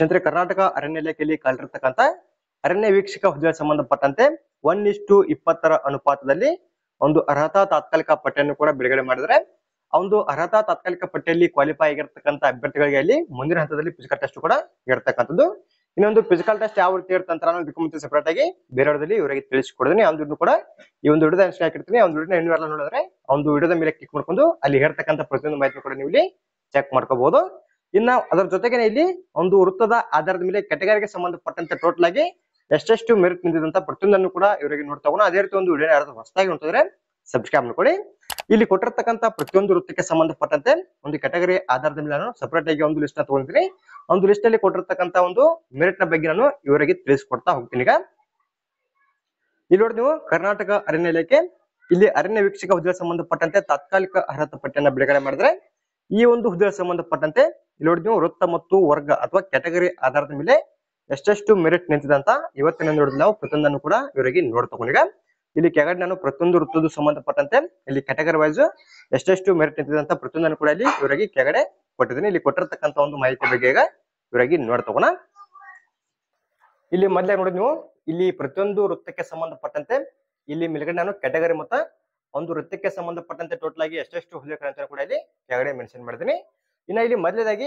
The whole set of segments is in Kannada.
ಶ್ರೀ ಕರ್ನಾಟಕ ಅರಣ್ಯ ಇಲಾಖೆಯಲ್ಲಿ ಕಲಿರ್ತಕ್ಕಂಥ ಅರಣ್ಯ ವೀಕ್ಷಕ ಹುದ್ದೆಗೆ ಸಂಬಂಧಪಟ್ಟಂತೆ 1:20 ಅನುಪಾತದಲ್ಲಿ ಒಂದು ಅರ್ಹತಾ ತಾತ್ಕಾಲಿಕ ಪಟ್ಟಿಯನ್ನು ಕೂಡ ಬಿಡುಗಡೆ ಮಾಡಿದ್ರೆ ಆ ಒಂದು ಅರ್ಹತಾ ತಾತ್ಕಾಲಿಕ ಪಟ್ಟಿಯಲ್ಲಿ ಕ್ವಾಲಿಫೈ ಆಗಿರ್ತಕ್ಕಂಥ ಅಭ್ಯರ್ಥಿಗಳಿಗೆ ಅಲ್ಲಿ ಮುಂದಿನ ಹಂತದಲ್ಲಿ ಫಿಸಿಕಲ್ ಟೆಸ್ಟ್ ಕೂಡ ಇರತಕ್ಕಂಥದ್ದು. ಇನ್ನೊಂದು ಫಿಸಿಕಲ್ ಟೆಸ್ಟ್ ಯಾವ ರೀತಿ ಇರ್ತಂತ ನಾನು ಇದಕ್ಕೂ ಮುಂಚೆ ಸೆಪರೇಟ್ ಆಗಿ ಬೇರೆಯವರಲ್ಲಿ ಇವರಿಗೆ ತಿಳಿಸಿಕೊಡ್ತೀನಿ. ಆ ಒಂದು ಕೂಡ ಈ ಒಂದು ವಿಡಿಯೋದ ಅನ್ಸ್ಟೇ ಹಾಕಿರ್ತೀನಿ. ಆ ಒಂದು ವಿಡಿಯೋನ ಇನ್ನೂ ನೋಡಿದ್ರೆ ಆ ಒಂದು ವಿಡಿಯೋದ ಮೇಲೆ ಕ್ಲಿಕ್ ಮಾಡ್ಕೊಂಡು ಅಲ್ಲಿ ಇರತಕ್ಕಂಥ ಪ್ರತಿಯೊಂದು ಮಾಹಿತಿ ಕೂಡ ನೀವು ಇಲ್ಲಿ ಚೆಕ್ ಮಾಡ್ಕೋಬಹುದು. ಇನ್ನ ಅದರ ಜೊತೆಗೆ ಇಲ್ಲಿ ಒಂದು ವೃತ್ತದ ಆಧಾರದ ಮೇಲೆ ಕೆಟಗರಿಗೆ ಸಂಬಂಧಪಟ್ಟಂತೆ ಟೋಟಲ್ ಆಗಿ ಎಷ್ಟೆಷ್ಟು ಮೆರಿಟ್ ನಿಂತಿದಂತ ಪ್ರತಿಯೊಂದನ್ನು ಕೂಡ ಇವರಿಗೆ ನೋಡ್ತಾ ಹೋಗೋಣ. ಅದೇ ರೀತಿ ಒಂದು ವಿಡಿಯೋ ಯಾರಾದ್ರೂ ಹೊಸದಾಗಿ ನೋಡ್ತಿದ್ರೆ ಸಬ್ಸ್ಕ್ರೈಬ್ ಮಾಡ್ಕೊಳ್ಳಿ. ಇಲ್ಲಿ ಕೊಟ್ಟಿರ್ತಕ್ಕಂಥ ಪ್ರತಿಯೊಂದು ವೃತ್ತಕ್ಕೆ ಸಂಬಂಧಪಟ್ಟಂತೆ ಒಂದು ಕೆಟಗರಿ ಆಧಾರದ ಮೇಲೆ ನಾನು ಸಪರೇಟ್ ಆಗಿ ಒಂದು ಲಿಸ್ಟ್ ನ ತಗೊಂಡಿದ್ದೀನಿ. ಒಂದು ಲಿಸ್ಟ್ ಅಲ್ಲಿ ಕೊಟ್ಟಿರ್ತಕ್ಕಂಥ ಒಂದು ಮೆರಿಟ್ ನ ಬಗ್ಗೆ ನಾನು ಇವರಿಗೆ ತಿಳಿಸ್ಕೊಡ್ತಾ ಹೋಗ್ತೀನಿ. ಈಗ ಇಲ್ಲಿ ನೋಡಿ ನೀವು ಕರ್ನಾಟಕ ಅರಣ್ಯ ಇಲಾಖೆ ಇಲ್ಲಿ ಅರಣ್ಯ ವೀಕ್ಷಕ ಹುದ್ದೆಗೆ ಸಂಬಂಧಪಟ್ಟಂತೆ ತಾತ್ಕಾಲಿಕ ಅರ್ಹತಾ ಪಟ್ಟಿಯನ್ನು ಬಿಡುಗಡೆ ಮಾಡಿದ್ರೆ ಈ ಒಂದು ಹುದ್ದೆಗೆ ಸಂಬಂಧಪಟ್ಟಂತೆ ಇಲ್ಲಿ ನೋಡಿ ನೀವು ವೃತ್ತ ಮತ್ತು ವರ್ಗ ಅಥವಾ ಕೆಟಗರಿ ಆಧಾರದ ಮೇಲೆ ಎಷ್ಟೆಷ್ಟು ಮೆರಿಟ್ ನಿಂತಿದೆ ಅಂತ ಇವತ್ತಿನ ನೋಡಿದ್ರೆ ನಾವು ಪ್ರತಿಯೊಂದನ್ನು ಕೂಡ ಇವರಿಗೆ ನೋಡ್ತಗೊಂಡು ಈಗ ಇಲ್ಲಿ ಕೆಳಗಡೆ ನಾನು ಪ್ರತಿಯೊಂದು ವೃತ್ತದ ಸಂಬಂಧಪಟ್ಟಂತೆ ಇಲ್ಲಿ ಕೆಟಗರಿ ವೈಸ್ ಎಷ್ಟೆಷ್ಟು ಮೆರಿಟ್ ನಿಂತಿದೆ ಅಂತ ಪ್ರತಿಯೊಂದನ್ನು ಕೂಡ ಇಲ್ಲಿ ಇವರಿಗೆ ಕೆಳಗಡೆ ಕೊಟ್ಟಿದ್ದೀನಿ. ಇಲ್ಲಿ ಕೊಟ್ಟಿರ್ತಕ್ಕಂಥ ಒಂದು ಮಾಹಿತಿ ಬಗ್ಗೆ ಈಗ ಇವರಿಗೆ ನೋಡ್ತಗೋಣ. ಇಲ್ಲಿ ಮೊದಲೇ ನೋಡಿ ನೀವು ಇಲ್ಲಿ ಪ್ರತಿಯೊಂದು ವೃತ್ತಕ್ಕೆ ಸಂಬಂಧಪಟ್ಟಂತೆ ಇಲ್ಲಿ ಮೇಲ್ಗಡೆ ನಾನು ಕೆಟಗರಿ ಮತ್ತು ಒಂದು ವೃತ್ತಕ್ಕೆ ಸಂಬಂಧಪಟ್ಟಂತೆ ಟೋಟಲ್ ಆಗಿ ಎಷ್ಟೆಷ್ಟು ಹುದ್ದೆಗಳು ಅಂತ ಕೂಡ ಇಲ್ಲಿ ಕೆಳಗಡೆ ಮೆನ್ಷನ್ ಮಾಡಿದ್ದೀನಿ. ಇನ್ನ ಇಲ್ಲಿ ಮೊದಲೇದಾಗಿ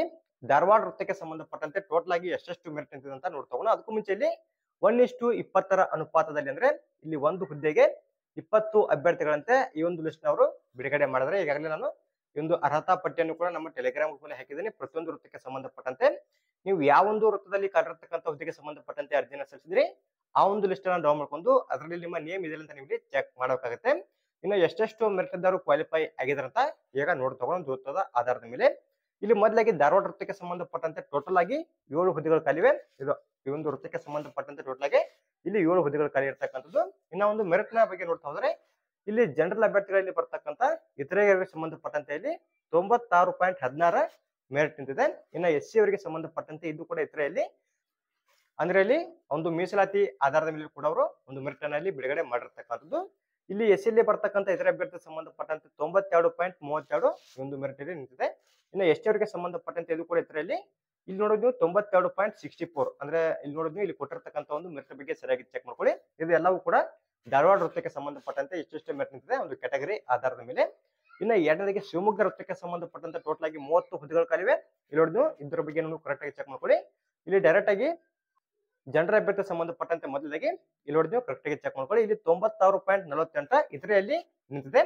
ಧಾರವಾಡ ವೃತ್ತಕ್ಕೆ ಸಂಬಂಧಪಟ್ಟಂತೆ ಟೋಟಲ್ ಆಗಿ ಎಷ್ಟೆಷ್ಟು ಮೆರಿಟ್ ನಿಂತಿದೆ ಅಂತ ನೋಡ್ತಗೋಣ. ಅದಕ್ಕೂ ಮುಂಚೆ ಇಲ್ಲಿ 1:20 ಅನುಪಾತದಲ್ಲಿ ಅಂದ್ರೆ ಇಲ್ಲಿ ಒಂದು ಹುದ್ದೆಗೆ 20 ಅಭ್ಯರ್ಥಿಗಳಂತೆ ಈ ಒಂದು ಲಿಸ್ಟ್ ನವರು ಬಿಡುಗಡೆ ಮಾಡಿದ್ರೆ ಈಗಾಗಲೇ ನಾನು ಈ ಒಂದು ಅರ್ಹತಾ ಪಟ್ಟಿಯನ್ನು ಕೂಡ ನಮ್ಮ ಟೆಲಿಗ್ರಾಮ್ ಗ್ರೂಪ್ ಅಲ್ಲಿ ಹಾಕಿದ್ದೀನಿ. ಪ್ರತಿಯೊಂದು ವೃತ್ತಕ್ಕೆ ಸಂಬಂಧಪಟ್ಟಂತೆ ನೀವು ಯಾವ ಒಂದು ವೃತ್ತದಲ್ಲಿ ಕಲಿರ್ತಕ್ಕಂಥ ಹುದ್ದೆಗೆ ಸಂಬಂಧಪಟ್ಟಂತೆ ಅರ್ಜಿನ ಸಲ್ಲಿಸಿದ್ರಿ ಆ ಒಂದು ಲಿಸ್ಟ್ ಅನ್ನು ಡೌನ್ ಮಾಡ್ಕೊಂಡು ಅದರಲ್ಲಿ ನಿಮ್ಮ ನೇಮ್ ಇದೆ ಅಂತ ನೀವು ಚೆಕ್ ಮಾಡಬೇಕಾಗುತ್ತೆ. ಇನ್ನು ಎಷ್ಟೆಷ್ಟು ಮೆರಿಟ್ ಇದ್ದವರು ಕ್ವಾಲಿಫೈ ಆಗಿದಾರೆ ಅಂತ ಈಗ ನೋಡ್ತಗೊಂಡು ಒಂದು ವೃತ್ತದ ಆಧಾರದ ಮೇಲೆ ಇಲ್ಲಿ ಮೊದಲಾಗಿ ಧಾರವಾಡ ವೃತ್ತಕ್ಕೆ ಸಂಬಂಧಪಟ್ಟಂತೆ ಟೋಟಲ್ ಆಗಿ 7 ಹುದ್ದೆಗಳು ಖಾಲಿವೆ. ಇದು ಈ ಒಂದು ವೃತ್ತಕ್ಕೆ ಸಂಬಂಧಪಟ್ಟಂತೆ ಟೋಟಲ್ ಆಗಿ ಇಲ್ಲಿ 7 ಹುದ್ದೆಗಳು ಖಾಲಿ ಇರ್ತಕ್ಕಂಥದ್ದು. ಇನ್ನ ಒಂದು ಮೆರಿಟ್ ನ ಬಗ್ಗೆ ನೋಡ್ತಾ ಹೋದ್ರೆ ಇಲ್ಲಿ ಜನರಲ್ ಅಭ್ಯರ್ಥಿಗಳಲ್ಲಿ ಬರ್ತಕ್ಕಂಥ ಇತರೆಯವರಿಗೆ ಸಂಬಂಧಪಟ್ಟಂತೆ ಇಲ್ಲಿ 96.16 ಮೆರಿಟ್ ನಿಂತಿದೆ. ಇನ್ನು SC ಅವರಿಗೆ ಸಂಬಂಧಪಟ್ಟಂತೆ ಇದು ಕೂಡ ಇತರೆಯಲ್ಲಿ ಅಂದ್ರೆ ಇಲ್ಲಿ ಒಂದು ಮೀಸಲಾತಿ ಆಧಾರದ ಮೇಲೆ ಕೂಡ ಅವರು ಒಂದು ಮೆರಿಟ್ ಅನ್ನ ಇಲ್ಲಿ ಬಿಡುಗಡೆ ಮಾಡಿರ್ತಕ್ಕಂಥದ್ದು. ಇಲ್ಲಿ SC ಯಲ್ಲಿ ಬರ್ತಕ್ಕಂಥ ಇತರ ಅಭ್ಯರ್ಥಿ ಸಂಬಂಧಪಟ್ಟಂತೆ 92.32 ಒಂದು ಮೆರಿಟ್ ಅಲ್ಲಿ ನಿಂತಿದೆ. ಇನ್ನು ST ಅವರಿಗೆ ಸಂಬಂಧಪಟ್ಟಂತೆ ಇದು ಕೂಡ ಇತರೆಯಲ್ಲಿ ಇಲ್ಲಿ ನೋಡೋದು 92.64 ಅಂದ್ರೆ ಇಲ್ಲಿ ನೋಡೋದು ಇಲ್ಲಿ ಕೊಟ್ಟಿರ್ತಕ್ಕಂಥ ಒಂದು ಮೆರಿಟ್ ಬಗ್ಗೆ ಸರಿಯಾಗಿ ಚೆಕ್ ಮಾಡ್ಕೊಳ್ಳಿ. ಇದು ಎಲ್ಲವೂ ಕೂಡ ಧಾರವಾಡ ವೃತ್ತಕ್ಕೆ ಸಂಬಂಧಪಟ್ಟಂತೆ ಎಷ್ಟೆಷ್ಟು ಮೆರಿಟ್ ನಿಂತಿದೆ ಒಂದು ಕೆಟಗರಿ ಆಧಾರದ ಮೇಲೆ. ಇನ್ನು ಎರಡನೇದಾಗಿ ಶಿವಮೊಗ್ಗ ವೃತ್ತಕ್ಕೆ ಸಂಬಂಧಪಟ್ಟಂತೆ ಟೋಟಲ್ ಆಗಿ 30 ಹುದ್ದೆಗಳು ಖಾಲಿವೆ. ಇಲ್ಲಿ ನೋಡಿದ್ವು ಇದ್ರ ಬಗ್ಗೆ ನೀವು ಕರೆಕ್ಟ್ ಆಗಿ ಚೆಕ್ ಮಾಡ್ಕೊಳ್ಳಿ. ಇಲ್ಲಿ ಡೈರೆಕ್ಟ್ ಆಗಿ ಜನರ ಅಭ್ಯರ್ಥಿ ಸಂಬಂಧಪಟ್ಟಂತೆ ಮೊದಲಾಗಿ ಇಲ್ಲಿ ನೋಡಿದ್ವಿ ಕರೆಕ್ಟ್ ಆಗಿ ಚೆಕ್ ಮಾಡ್ಕೊಳ್ಳಿ. ಇಲ್ಲಿ 96.48 ಇದರಲ್ಲಿ ನಿಂತಿದೆ.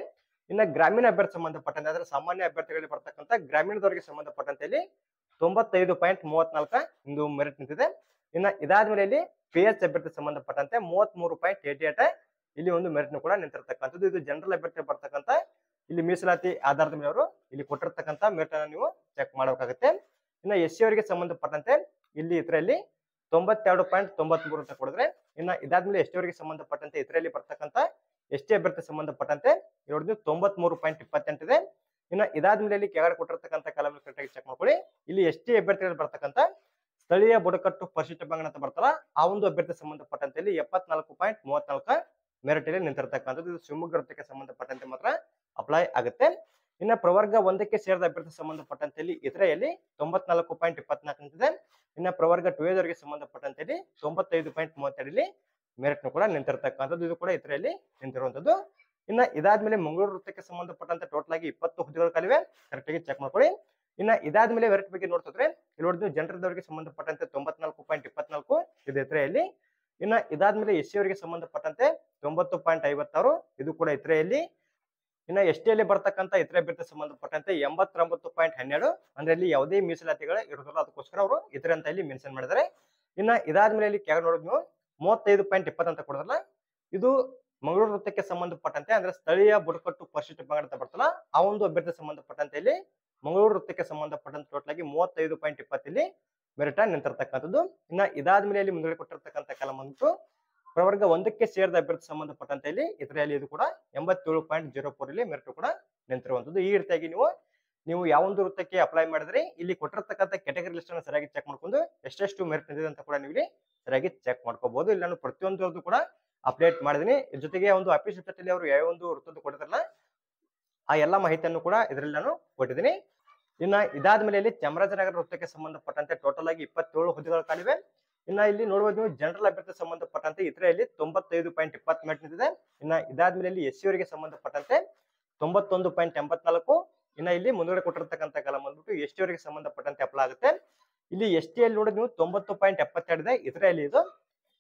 ಇನ್ನು ಗ್ರಾಮೀಣ ಅಭ್ಯರ್ಥಿ ಸಂಬಂಧಪಟ್ಟಂತೆ ಅಂದ್ರೆ ಸಾಮಾನ್ಯ ಅಭ್ಯರ್ಥಿಗಳಿಗೆ ಬರ್ತಕ್ಕಂಥ ಗ್ರಾಮೀಣದವರಿಗೆ ಸಂಬಂಧಪಟ್ಟಂತೆ ಇಲ್ಲಿ 95.34 ಒಂದು ಮೆರಿಟ್ ನಿಂತಿದೆ. ಇನ್ನು ಇದಾದ್ಮೇಲೆ ಇಲ್ಲಿ PH ಅಭ್ಯರ್ಥಿ ಸಂಬಂಧಪಟ್ಟಂತೆ 33.88 ಇಲ್ಲಿ ಒಂದು ಮೆರಿಟ್ ಕೂಡ ನಿಂತಿರ್ತಕ್ಕಂಥದ್ದು. ಇದು ಜನರಲ್ ಅಭ್ಯರ್ಥಿ ಬರ್ತಕ್ಕಂಥ ಇಲ್ಲಿ ಮೀಸಲಾತಿ ಆಧಾರದ ಮೇಲೆ ಅವರು ಇಲ್ಲಿ ಕೊಟ್ಟಿರ್ತಕ್ಕಂಥ ಮೆರಿಟ್ ಅನ್ನು ನೀವು ಚೆಕ್ ಮಾಡಬೇಕಾಗುತ್ತೆ. ಇನ್ನು SC ಅವರಿಗೆ ಸಂಬಂಧಪಟ್ಟಂತೆ ಇಲ್ಲಿ ಇದರಲ್ಲಿ 92.93 ಅಂತ ಕೊಡಿದ್ರೆ ಇನ್ನು ಇದಾದ್ಮೇಲೆ ST ಅವರಿಗೆ ಸಂಬಂಧಪಟ್ಟಂತೆ ಇದರಲ್ಲಿ ಬರ್ತಕ್ಕಂಥ ST ಅಭ್ಯರ್ಥಿ ಸಂಬಂಧಪಟ್ಟಂತೆ ನೋಡಿದ್ವಿ 93.28 ಇದೆ. ಇನ್ನು ಇದಾದ್ಮೇಲೆ ಇಲ್ಲಿ ಕೆಳಗಡೆ ಕೊಟ್ಟಿರ್ತಕ್ಕಂಥ ಕಾಲಮ್ ಕರೆಕ್ಟ್ ಆಗಿ ಚೆಕ್ ಮಾಡ್ಕೊಳ್ಳಿ. ಇಲ್ಲಿ ST ಅಭ್ಯರ್ಥಿಗಳು ಬರ್ತಕ್ಕಂಥ ಸ್ಥಳೀಯ ಬುಡಕಟ್ಟು ಪರಿಶಿಷ್ಟ ಪಂಗಡ ಅಂತ ಬರ್ತಾರ ಆ ಒಂದು ಅಭ್ಯರ್ಥಿ ಸಂಬಂಧಪಟ್ಟಂತೆ ಇಲ್ಲಿ 74.34 ಮೆರಿಟ್ ಅಲ್ಲಿ ನಿಂತಿರ್ತಕ್ಕಂಥದ್ದು. ಇದು ಶಿವಮೊಗ್ಗ ವೃತ್ತಕ್ಕೆ ಸಂಬಂಧಪಟ್ಟಂತೆ ಮಾತ್ರ ಅಪ್ಲೈ ಆಗುತ್ತೆ. ಇನ್ನು ಪ್ರವರ್ಗ 1ಕ್ಕೆ ಸೇರಿದ ಅಭ್ಯರ್ಥಿ ಸಂಬಂಧಪಟ್ಟಂತೆ ಇಲ್ಲಿ ಇದರಲ್ಲಿ 94.24 ನಿಂತಿದೆ. ಇನ್ನು ಪ್ರವರ್ಗ 2 ಅವರಿಗೆ ಸಂಬಂಧಪಟ್ಟಂತೆ ಇಲ್ಲಿ 95.32 ಇಲ್ಲಿ ಮೆರಿಟ್ ಕೂಡ ನಿಂತಿರ್ತಕ್ಕಂಥದ್ದು. ಇದು ಕೂಡ ಇದರಲ್ಲಿ ನಿಂತಿರುವಂತದ್ದು. ಇನ್ನು ಇದಾದ್ಮೇಲೆ ಮಂಗಳೂರು ವೃತ್ತಕ್ಕೆ ಸಂಬಂಧಪಟ್ಟಂತೆ ಟೋಟಲ್ ಆಗಿ 20 ಹುದ್ದೆಗಳು ಖಾಲಿವೆ. ಕರೆಕ್ಟ್ ಆಗಿ ಚೆಕ್ ಮಾಡ್ಕೊಳ್ಳಿ. ಇನ್ನು ಇದಾದ್ಮೇಲೆ ಮೆರಿಟ್ ಬಗ್ಗೆ ನೋಡ್ತಿದ್ರೆ ಇಲ್ಲಿ ನೋಡಿದ್ವಿ ಜನರದವರಿಗೆ ಸಂಬಂಧಪಟ್ಟಂತೆ 94.24 ಇದು ಇದರಲ್ಲಿ. ಇನ್ನು ಇದಾದ್ಮೇಲೆ SC ಅವರಿಗೆ ಸಂಬಂಧಪಟ್ಟಂತೆ 90.56 ಇದು ಕೂಡ ಇದರಲ್ಲಿ. ಇನ್ನು ST ಯಲ್ಲಿ ಬರ್ತಕ್ಕಂಥ ಇತರ ಅಭ್ಯರ್ಥಿ ಸಂಬಂಧಪಟ್ಟಂತೆ 89.12 ಅಂದ್ರೆ ಇಲ್ಲಿ ಯಾವುದೇ ಮೀಸಲಾತಿಗಳ ಇರೋದಿಲ್ಲ, ಅದಕ್ಕೋಸ್ಕರ ಅವರು ಇತರ ಅಂತ ಇಲ್ಲಿ ಮೆನ್ಷನ್ ಮಾಡಿದ್ದಾರೆ. ಇನ್ನು ಇದಾದ್ಮೇಲೆ ಇಲ್ಲಿ ಕೆಳಗೆ ನೋಡಿದ್ ನೀವು 35.20 ಅಂತ ಕೊಡೋದಲ್ಲ, ಇದು ಮಂಗಳೂರು ವೃತ್ತಕ್ಕೆ ಸಂಬಂಧಪಟ್ಟಂತೆ ಅಂದ್ರೆ ಸ್ಥಳೀಯ ಬುಡಕಟ್ಟು ಪರಿಶಿಷ್ಟ ಪಂಗಡ ಅಂತ ಬರ್ತಲ್ಲ ಆ ಒಂದು ಅಭ್ಯರ್ಥಿ ಸಂಬಂಧಪಟ್ಟಂತೆ ಇಲ್ಲಿ ಮಂಗಳೂರು ವೃತ್ತಕ್ಕೆ ಸಂಬಂಧಪಟ್ಟಂತೆ ಟೋಟಲ್ ಆಗಿ 35.20 ಇಲ್ಲಿ ಮೆರಿಟ್ ನಿಂತಿರ್ತಕ್ಕಂಥದ್ದು. ಇನ್ನು ಇದಾದ್ಮೇಲೆ ಇಲ್ಲಿ ಮುಂದೆ ಕೊಟ್ಟಿರ್ತಕ್ಕಂಥ ಕಾಲಮ್ ಅಂತು ಪ್ರವರ್ಗ 1ಕ್ಕೆ ಸೇರಿದ ಅಭ್ಯರ್ಥಿ ಸಂಬಂಧಪಟ್ಟಂತೆ ಇಲ್ಲಿ ಇದರಲ್ಲಿ ಇದು ಕೂಡ 87.04 ಇಲ್ಲಿ ಮೆರಿಟ್ ಕೂಡ ನಿಂತಿರುವಂತದ್ದು. ಈ ರೀತಿಯಾಗಿ ನೀವು ಯಾವ ಒಂದು ವೃತ್ತಕ್ಕೆ ಅಪ್ಲೈ ಮಾಡಿದ್ರೆ ಇಲ್ಲಿ ಕೊಟ್ಟಿರ್ತಕ್ಕಂಥ ಕೆಟಗರಿ ಲಿಸ್ಟ್ ಅನ್ನು ಸರಿಯಾಗಿ ಚೆಕ್ ಮಾಡ್ಕೊಂಡು ಎಷ್ಟೆಷ್ಟು ಮೆರಿಟ್ ನಿಂತಿದೆ ಅಂತ ಕೂಡ ನೀವು ಇಲ್ಲಿ ಸರಿಯಾಗಿ ಚೆಕ್ ಮಾಡ್ಕೋಬಹುದು. ಇಲ್ಲಿ ನಾನು ಪ್ರತಿಯೊಂದು ಕೂಡ ಅಪ್ಡೇಟ್ ಮಾಡಿದೀನಿ. ಜೊತೆಗೆ ಒಂದು ಅಫೀಸ್ ವೆಬ್ಸೈಟ್ ಅಲ್ಲಿ ಅವರು ಯಾವ ಒಂದು ವೃತ್ತದ್ದು ಕೊಟ್ಟಿದ್ರಲ್ಲ ಆ ಎಲ್ಲಾ ಮಾಹಿತಿಯನ್ನು ಕೂಡ ಇದರಲ್ಲಿ ನಾನು ಕೊಟ್ಟಿದ್ದೀನಿ. ಇನ್ನ ಇದಾದ್ಮೇಲೆ ಇಲ್ಲಿ ಚಾಮರಾಜನಗರ ವೃತ್ತಕ್ಕೆ ಸಂಬಂಧಪಟ್ಟಂತೆ ಟೋಟಲ್ ಆಗಿ 27 ಹುದ್ದೆಗಳು ಖಾಲಿವೆ. ಇನ್ನ ಇಲ್ಲಿ ನೋಡಬಹುದು ನೀವು ಜನರಲ್ ಅಭ್ಯರ್ಥಿ ಸಂಬಂಧಪಟ್ಟಂತೆ ಇದರಲ್ಲಿ 95.20 ಮೆರಿಟ್ ನಿಂತಿದೆ. ಇನ್ನ ಇದಾದ್ಮೇಲೆ ಇಲ್ಲಿ ಎಸ್ ಸಿ ಅವರಿಗೆ ಸಂಬಂಧಪಟ್ಟಂತೆ 91.84. ಇನ್ನ ಇಲ್ಲಿ ಮುಂದುಗಡೆ ಕೊಟ್ಟಿರ್ತಕ್ಕಂಥ ಕಾಲಂ ಬಂದ್ಬಿಟ್ಟು ಎಸ್ ಟಿ ಅವರಿಗೆ ಸಂಬಂಧಪಟ್ಟಂತೆ ಅಪ್ಲೈ ಆಗುತ್ತೆ. ಇಲ್ಲಿ ಎಸ್ ಟಿ ಅಲ್ಲಿ ನೋಡಿದ್ರೆ ನೀವು 90.72 ಇದೆ ಇದರಲ್ಲಿ ಇದು.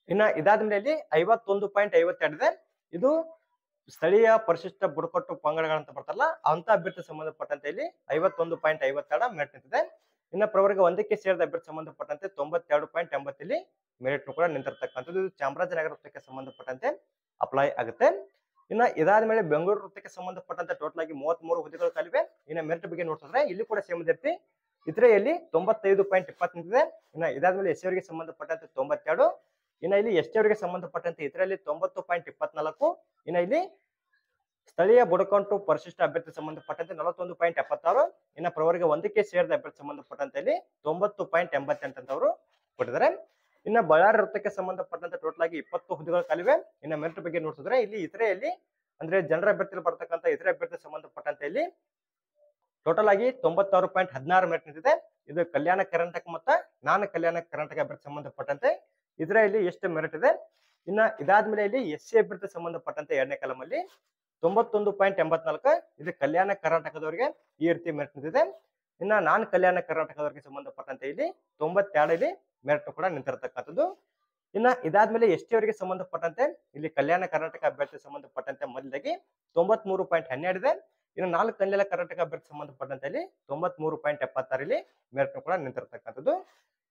ಇನ್ನ ಇದಾದ್ಮೇಲೆ ಇಲ್ಲಿ 51.52 ಇದೆ. ಇದು ಸ್ಥಳೀಯ ಪರಿಶಿಷ್ಟ ಬುಡಕಟ್ಟು ಪಂಗಡಗಳಂತ ಬರ್ತಾರಲ್ಲ ಅಂತ ಅಭ್ಯರ್ಥಿ ಸಂಬಂಧಪಟ್ಟಂತೆ ಇಲ್ಲಿ 51.52 ಮೆರಿಟ್ ನಿಂತಿದೆ. ಇನ್ನ ಪ್ರವರ್ಗ ಒಂದಕ್ಕೆ ಸೇರಿದ ಅಭ್ಯರ್ಥಿ ಸಂಬಂಧಪಟ್ಟಂತೆ 92.80 ಇಲ್ಲಿ ಮೆರಿಟ್ ಕೂಡ ನಿಂತಿರ್ತಕ್ಕಂಥದ್ದು. ಇದು ಚಾಮರಾಜನಗರ ವೃತ್ತಕ್ಕೆ ಸಂಬಂಧಪಟ್ಟಂತೆ ಅಪ್ಲೈ ಆಗುತ್ತೆ. ಇನ್ನ ಇದಾದ್ಮೇಲೆ ಬೆಂಗಳೂರು ವೃತ್ತಕ್ಕೆ ಸಂಬಂಧಪಟ್ಟಂತೆ ಟೋಟಲ್ ಆಗಿ 33 ಹುದ್ದೆಗಳು ಖಾಲಿವೆ. ಇನ್ನ ಮೆರಿಟ್ ಬಗ್ಗೆ ನೋಡ್ತಿದ್ರೆ ಇಲ್ಲಿ ಕೂಡ ಸೇಮ್ ಇರುತ್ತೆ. ಇದರಲ್ಲಿ 95.20 ನಿಂತಿದೆ. ಇನ್ನ ಇದಾದ್ಮೇಲೆ ಎಸ್ ಅವರಿಗೆ ಸಂಬಂಧಪಟ್ಟಂತೆ 92. ಇನ್ನ ಇಲ್ಲಿ ಎಸ್ ಟಿ ಅವರಿಗೆ ಸಂಬಂಧಪಟ್ಟಂತೆ ಇದರಲ್ಲಿ 90.24. ಇನ್ನ ಇಲ್ಲಿ ಸ್ಥಳೀಯ ಬುಡಕಟ್ಟು ಪರಿಶಿಷ್ಟ ಅಭ್ಯರ್ಥಿ ಸಂಬಂಧಪಟ್ಟಂತೆ 41.76. ಇನ್ನ ಪ್ರವರ್ಗ ಒಂದಕ್ಕೆ ಸೇರಿದ ಅಭ್ಯರ್ಥಿ ಸಂಬಂಧಪಟ್ಟಂತೆ ಇಲ್ಲಿ 90.88 ಅಂತ ಅವರು ಕೊಟ್ಟಿದ್ದಾರೆ. ಇನ್ನ ಬಳ್ಳಾರಿ ವೃತ್ತಕ್ಕೆ ಸಂಬಂಧಪಟ್ಟಂತೆ ಟೋಟಲ್ ಆಗಿ 20 ಹುದ್ದೆಗಳು ಖಾಲಿವೆ. ಇನ್ನ ಮೆರಿಟ್ ಬಗ್ಗೆ ನೋಡ್ತಿದ್ರೆ ಇಲ್ಲಿ ಇತರೆಯಲ್ಲಿ ಅಂದ್ರೆ ಜನರ ಅಭ್ಯರ್ಥಿ ಬರ್ತಕ್ಕಂಥ ಇತರೆ ಅಭ್ಯರ್ಥಿ ಸಂಬಂಧಪಟ್ಟಂತೆ ಇಲ್ಲಿ ಟೋಟಲ್ ಆಗಿ 96.16 ಮೆರಿಟ್ ನಿಂತಿದೆ. ಇದು ಕಲ್ಯಾಣ ಕರ್ನಾಟಕ ಮತ್ತು ನಾನ್ ಕಲ್ಯಾಣ ಕರ್ನಾಟಕ ಅಭ್ಯರ್ಥಿ ಸಂಬಂಧಪಟ್ಟಂತೆ ಇದರಲ್ಲಿ ಎಷ್ಟು ಮೆರಿಟ್ ಇದೆ. ಇನ್ನ ಇದಾದ್ಮೇಲೆ ಇಲ್ಲಿ ಎಸ್ ಸಿ ಅಭ್ಯರ್ಥಿ ಸಂಬಂಧಪಟ್ಟಂತೆ ಎರಡನೇ ಕಾಲಂ ಅಲ್ಲಿ 91.84. ಇದು ಕಲ್ಯಾಣ ಕರ್ನಾಟಕದವರಿಗೆ ಈ ರೀತಿ ಮೆರಿಟ್ ನಿಂತಿದೆ. ಇನ್ನ ನಾನ್ ಕಲ್ಯಾಣ ಕರ್ನಾಟಕದವರಿಗೆ ಸಂಬಂಧಪಟ್ಟಂತೆ ಇಲ್ಲಿ 92 ಇಲ್ಲಿ ಮೆರಿಟ್ ಕೂಡ ನಿಂತಿರತಕ್ಕಂಥದ್ದು. ಇನ್ನ ಇದಾದ್ಮೇಲೆ ಎಸ್ ಟಿ ಅವರಿಗೆ ಸಂಬಂಧಪಟ್ಟಂತೆ ಇಲ್ಲಿ ಕಲ್ಯಾಣ ಕರ್ನಾಟಕ ಅಭ್ಯರ್ಥಿ ಸಂಬಂಧಪಟ್ಟಂತೆ ಮೊದಲಾಗಿ 93.12 ಇದೆ. ಇನ್ನು ನಾಲ್ಕು ಕಲ್ಯಾಣ ಕರ್ನಾಟಕ ಅಭ್ಯರ್ಥಿ ಸಂಬಂಧಪಟ್ಟಂತೆ ಇಲ್ಲಿ 93.76 ಇಲ್ಲಿ ಮೆರಿಟ್ ಕೂಡ ನಿಂತಿರತಕ್ಕಂಥದ್ದು.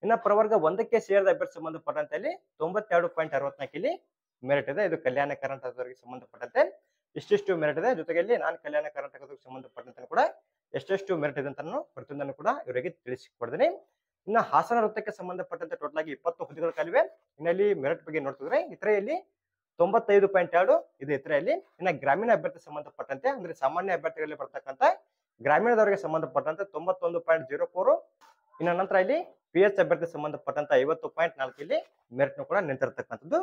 ಇನ್ನ ಪ್ರವರ್ಗ ಒಂದಕ್ಕೆ ಸೇರಿದ ಅಭ್ಯರ್ಥಿ ಸಂಬಂಧಪಟ್ಟಂತೆ ಇಲ್ಲಿ 92.64 ಇಲ್ಲಿ ಮೆರಿಟ್ ಇದೆ. ಇದು ಕಲ್ಯಾಣ ಕರ್ನಾಟಕದವರಿಗೆ ಸಂಬಂಧಪಟ್ಟಂತೆ ಇಷ್ಟಿಷ್ಟು ಮೆರಿಟ್ ಇದೆ. ಜೊತೆಗೆ ನಾನು ಕಲ್ಯಾಣ ಕರ್ನಾಟಕದವರಿಗೆ ಸಂಬಂಧಪಟ್ಟಂತೆ ಕೂಡ ಎಷ್ಟೆಷ್ಟು ಮೆರಿಟ್ ಇದೆ ಅಂತ ಪ್ರತಿಯೊಂದನ್ನು ಕೂಡ ಇವರಿಗೆ ತಿಳಿಸಿಕೊಡ್ತೀನಿ. ಇನ್ನು ಹಾಸನ ವೃತ್ತಕ್ಕೆ ಸಂಬಂಧಪಟ್ಟಂತೆ ಟೋಟಲ್ ಆಗಿ 20 ಹುದ್ದೆಗಳು ಖಾಲಿವೆ. ಇನ್ನಲ್ಲಿ ಮೆರಿಟ್ ಬಗ್ಗೆ ನೋಡ್ತಿದ್ರೆ ಇತರೆಯಲ್ಲಿ 95.2 ಇದು ಇತರೆಯಲ್ಲಿ. ಇನ್ನ ಗ್ರಾಮೀಣ ಅಭ್ಯರ್ಥಿ ಸಂಬಂಧಪಟ್ಟಂತೆ ಅಂದ್ರೆ ಸಾಮಾನ್ಯ ಅಭ್ಯರ್ಥಿಗಳಲ್ಲಿ ಬರ್ತಕ್ಕಂಥ ಗ್ರಾಮೀಣದವರಿಗೆ ಸಂಬಂಧಪಟ್ಟಂತೆ 91.04. ಇನ್ನ ನಂತರ ಇಲ್ಲಿ ಪಿ ಎಚ್ ಅಭ್ಯರ್ಥಿ ಸಂಬಂಧಪಟ್ಟಂತ 50.4 ಇಲ್ಲಿ ಮೆರಿಟ್ ಕೂಡ ನಿಂತಿರ್ತಕ್ಕಂಥದ್ದು.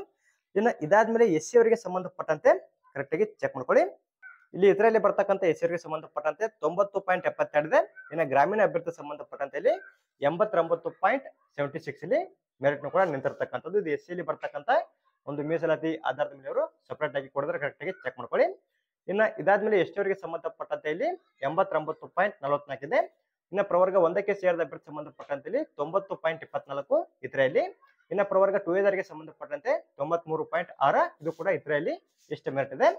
ಇನ್ನು ಇದಾದ್ಮೇಲೆ ಎಸ್ ಸಿ ಅವರಿಗೆ ಸಂಬಂಧಪಟ್ಟಂತೆ ಕರೆಕ್ಟ್ ಆಗಿ ಚೆಕ್ ಮಾಡ್ಕೊಳ್ಳಿ. ಇಲ್ಲಿ ಇದರಲ್ಲಿ ಬರ್ತಕ್ಕಂಥ ಎಸ್ ಸಿ ಅವರಿಗೆ ಸಂಬಂಧಪಟ್ಟಂತೆ 90.72 ಇದೆ. ಇನ್ನು ಗ್ರಾಮೀಣ ಅಭ್ಯರ್ಥಿ ಸಂಬಂಧಪಟ್ಟಂತೆ ಇಲ್ಲಿ 89.76 ಇಲ್ಲಿ ಮೆರಿಟ್ ಕೂಡ ನಿಂತಿರ್ತಕ್ಕಂಥದ್ದು. ಇದು ಎಸ್ ಸಿ ಅಲ್ಲಿ ಬರ್ತಕ್ಕಂಥ ಒಂದು ಮೀಸಲಾತಿ ಆಧಾರದ ಮೇಲೆ ಅವರು ಸಪರೇಟ್ ಆಗಿ ಕೊಡಿದ್ರೆ ಕರೆಕ್ಟ್ ಆಗಿ ಚೆಕ್ ಮಾಡ್ಕೊಳ್ಳಿ. ಇನ್ನ ಇದಾದ್ಮೇಲೆ ಎಸ್ ಟಿ ಅವರಿಗೆ ಸಂಬಂಧಪಟ್ಟಂತೆ ಇಲ್ಲಿ 89.44 ಇದೆ. ಇನ್ನ ಪ್ರವರ್ಗ ಒಂದಕ್ಕೆ ಸೇರಿದ ಅಭ್ಯರ್ಥಿ ಸಂಬಂಧಪಟ್ಟಂತೆ ಇಲ್ಲಿ 90.24 ಇದರಲ್ಲಿ. ಇನ್ನ ಪ್ರವರ್ಗ 2 ಗೆ ಸಂಬಂಧಪಟ್ಟಂತೆ 93.6 ಇದು ಕೂಡ ಇದರಲ್ಲಿ ಎಷ್ಟು ಮೆರಿಟ್ ಇದೆ.